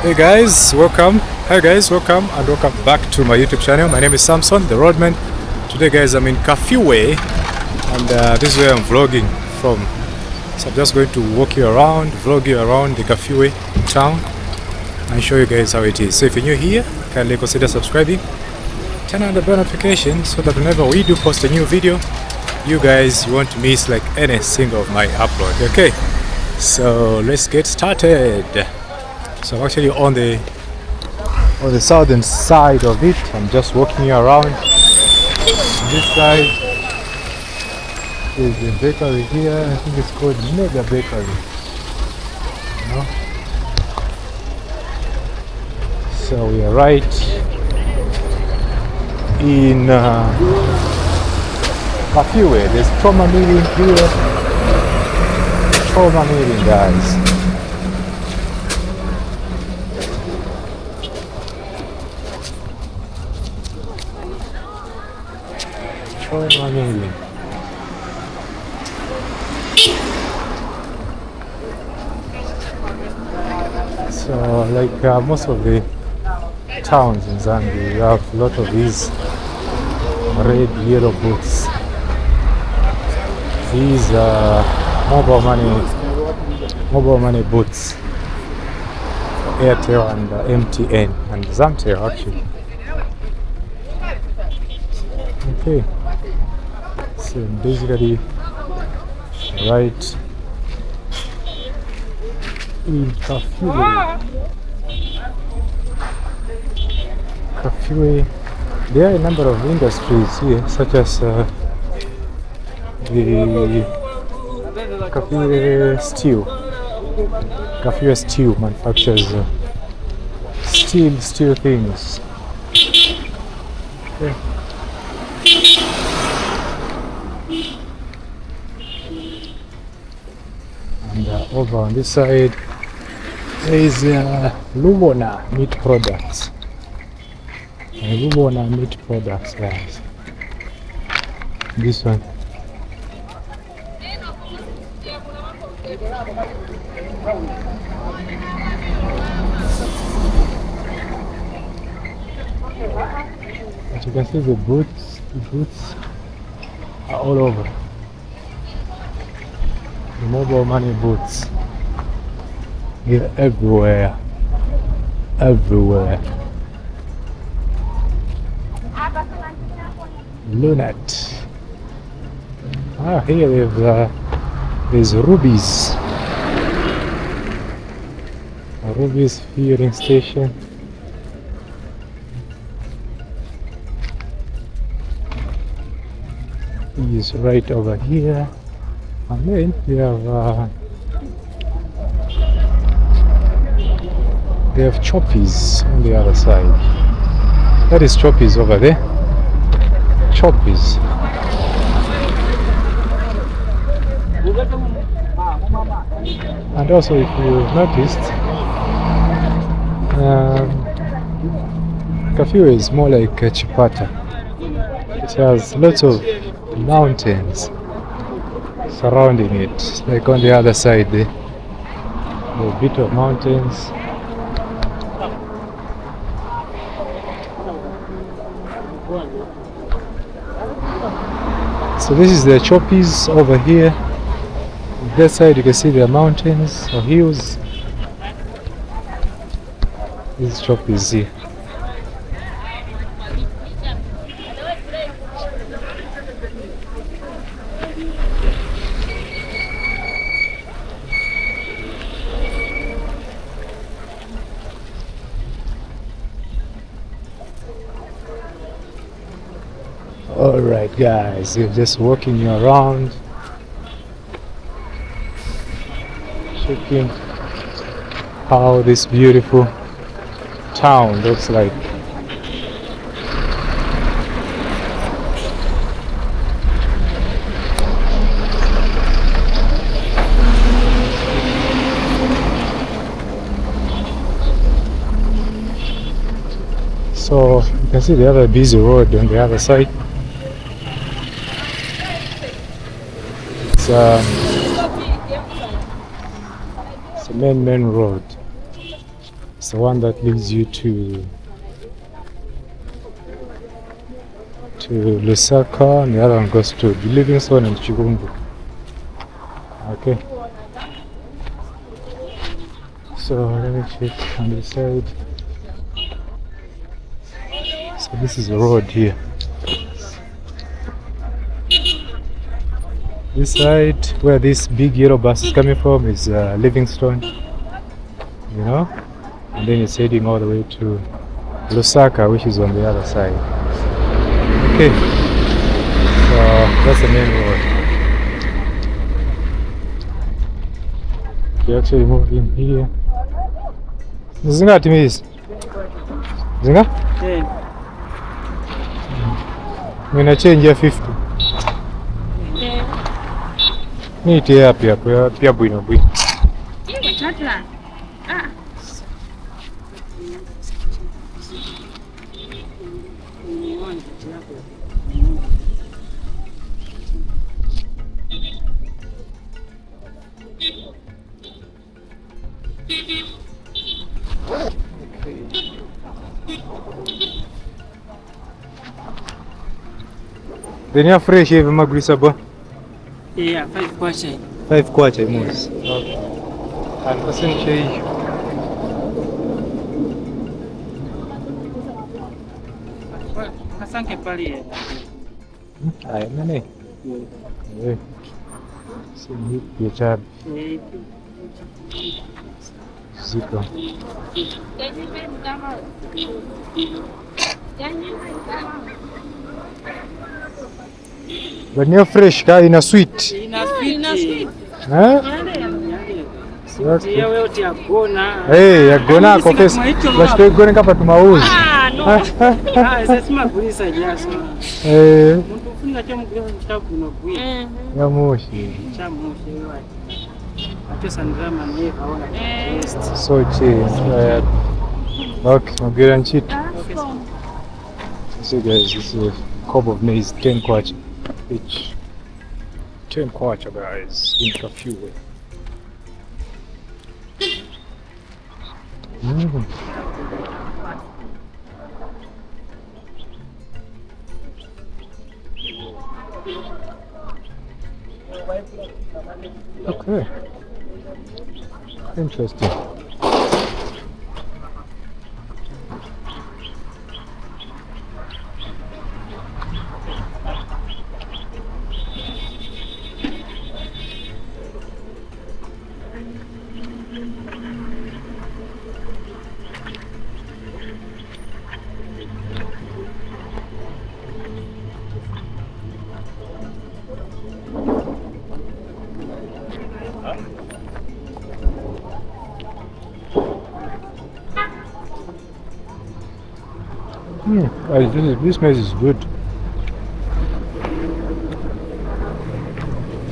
Hey guys, welcome. Hi guys, welcome and welcome back to my YouTube channel. My name is Samson, the roadman. Today guys, I'm in Kafue and this is where I'm vlogging from. So I'm just going to walk you around, vlog you around the Kafue town and show you guys how it is. So if you're new here, kindly consider subscribing. Turn on the bell notification so that whenever we do post a new video, you guys won't miss like any single of my upload. Okay, so let's get started. So I'm actually on the southern side of it. I'm just walking around. On this side is a bakery here. I think it's called Mega Bakery. You know? So we are right in Kafue. There's trauma meeting here. Trauma meeting, guys. Trauma meeting. So, like most of the towns in Zambia, you have a lot of these red, yellow booths. These are mobile money booths. Airtel and MTN and Zambia actually. Okay, so basically right in Kafue. There are a number of industries here, such as the Kafue steel. Kafue steel manufactures steel things. Okay. And over on this side there is Lubona meat products. Lubona meat products, guys. This one. As you can see, the booths are all over. The mobile money booths. They're everywhere. Everywhere. Lunat. Here there's Ruby's. A Ruby's fueling station. Is right over here. And then we have Choppies on the other side. That is Choppies over there. Choppies. And also, if you noticed, Kafue is more like a Chipata. It has lots of mountains surrounding it, like on the other side there, a bit of mountains. So this is the Choppies over here. On that side you can see the mountains or hills. This Choppies here. Alright guys, you're just walking around, checking how this beautiful town looks like. So you can see they have a busy road on the other side. It's a main road. It's the one that leads you to Lusaka, and the other one goes to Livingstone and Chirungu. Okay. So let me check on this side. So this is the road here. This side where this big yellow bus is coming from is Livingstone, you know, and then it's heading all the way to Lusaka, which is on the other side. Okay, so that's the main road. We actually moved in here. Zinga Timis? Zinga? Yeah. I'm gonna change here 50. Need to help you, bwino. Then you're fresh even Magrisa bo? Yeah, 5 kwacha. 5 kwacha moves. Okay. And percent change. Kasanke pale. Ay, nani? Yeah. See, your job. Ziko. But you're fresh, ka ina sweet. Ina sweet. Huh? Hey, yagona confess. Bashite gone kapa tumauzi. No. Sasa kulisa jaso. Mtu funga cha mgiro mchafu na bwi. Ya moshi. Cha moshi wapi. Acha sandrama ni haona. So cheap. Okay, mgiro nchit. So guys, this is a cob of maize, 10 kwacha each. 10 kwacha guys, in Kafue. Okay, interesting. This maize is good.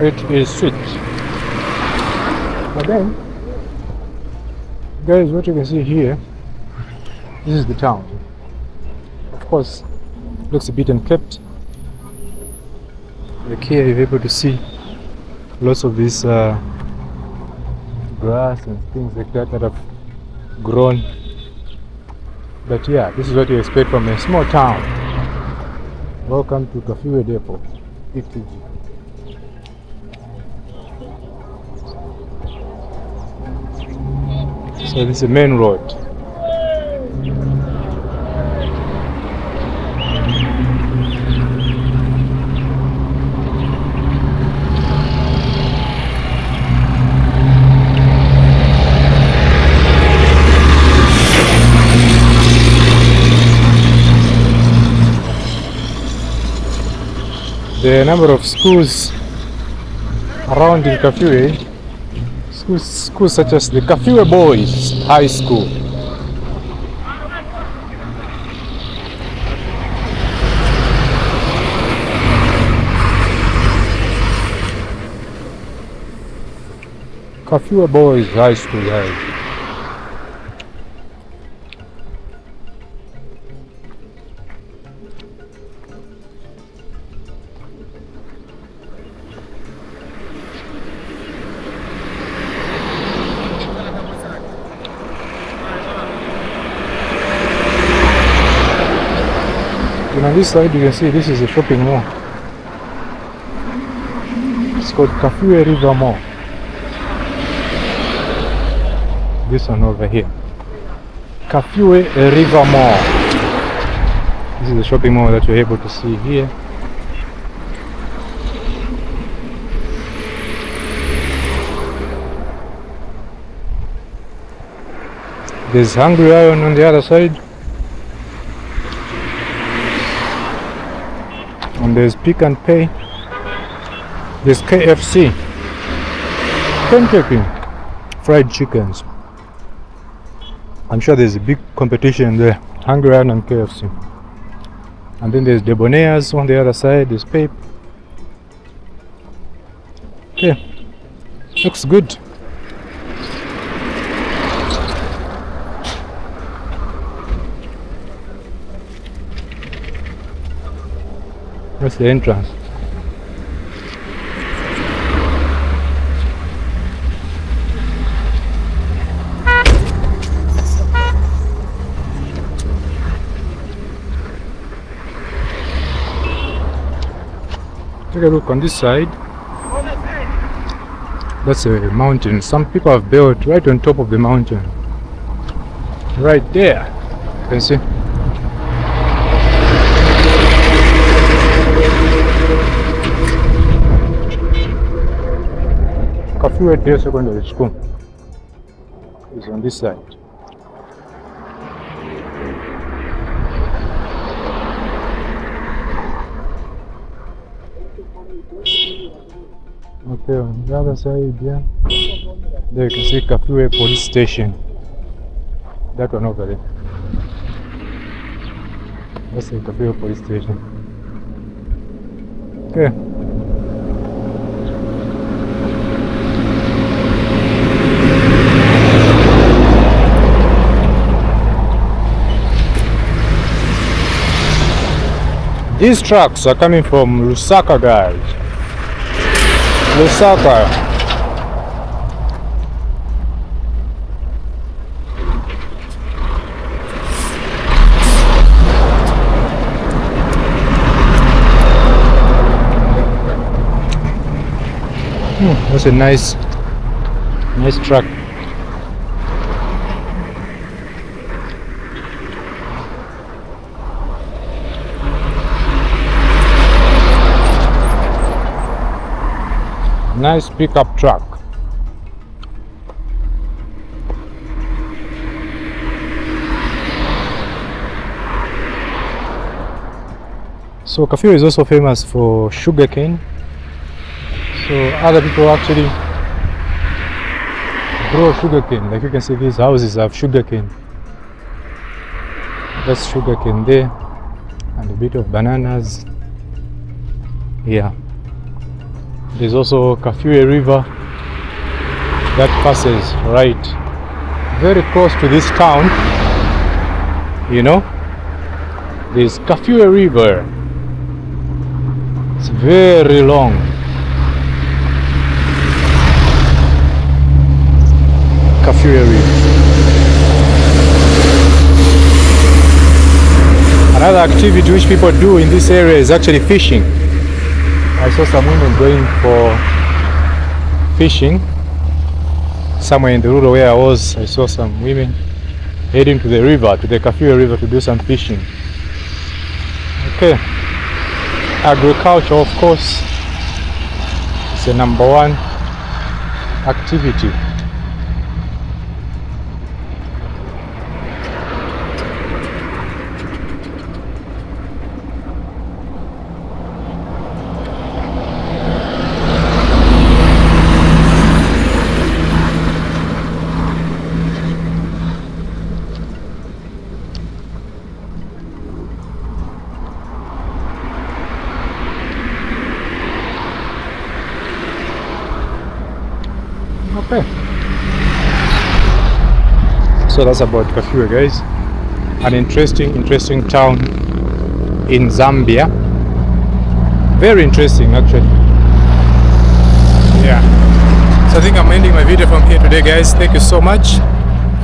It is sweet. But then, guys, what you can see here, this is the town. Of course, looks a bit unkept. Like here, you're able to see lots of this grass and things like that that have grown. But yeah, this is what you expect from a small town. Welcome to Kafue Depot, ETG. So this is the main road. The number of schools around in Kafue, schools such as the Kafue Boys High School. Kafue Boys High School, guys. And on this side you can see this is a shopping mall. It's called Kafue River Mall. This one over here. Kafue River Mall. This is the shopping mall that you're able to see here. There's Hungry Lion on the other side. And there's Pick and Pay. There's KFC. Kentucky Fried Chickens. I'm sure there's a big competition there. Hungry Lion and KFC. And then there's Debonair's on the other side. There's Pape. Okay. Looks good. That's the entrance. Take a look on this side. That's a mountain. Some people have built right on top of the mountain. Right there. You can see. Kafue Secondary School is on this side. Okay, on the other side, yeah, there you can see Kafue Police Station. That one over there. That's the Kafue Police Station. Okay. These trucks are coming from Lusaka, guys. Lusaka. That's a nice truck. Nice pickup truck. So Kafue is also famous for sugarcane. So other people actually grow sugarcane. Like you can see, these houses have sugarcane. That's sugarcane there, and a bit of bananas. Yeah. There's also Kafue River that passes right very close to this town. You know, there's Kafue River. It's very long. Kafue River. Another activity which people do in this area is actually fishing. I saw some women going for fishing. Somewhere in the rural where I was, I saw some women heading to the river, to the Kafue River, to do some fishing. Okay. Agriculture, of course, is the #1 activity. Okay. So that's about Kafue, guys. An interesting town in Zambia. Very interesting, actually. Yeah. So I think I'm ending my video from here today, guys. Thank you so much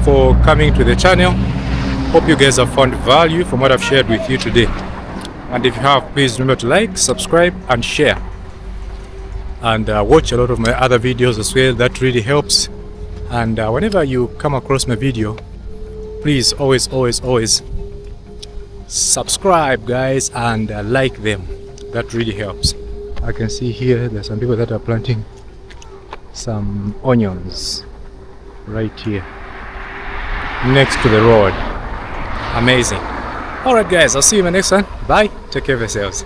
for coming to the channel. Hope you guys have found value from what I've shared with you today. And if you have, please remember to like, subscribe and share. And watch a lot of my other videos as well. That really helps. And whenever you come across my video, please always subscribe, guys, and like them. That really helps. I can see here there's some people that are planting some onions right here next to the road. Amazing. Alright guys, I'll see you in my next one. Bye. Take care of yourselves.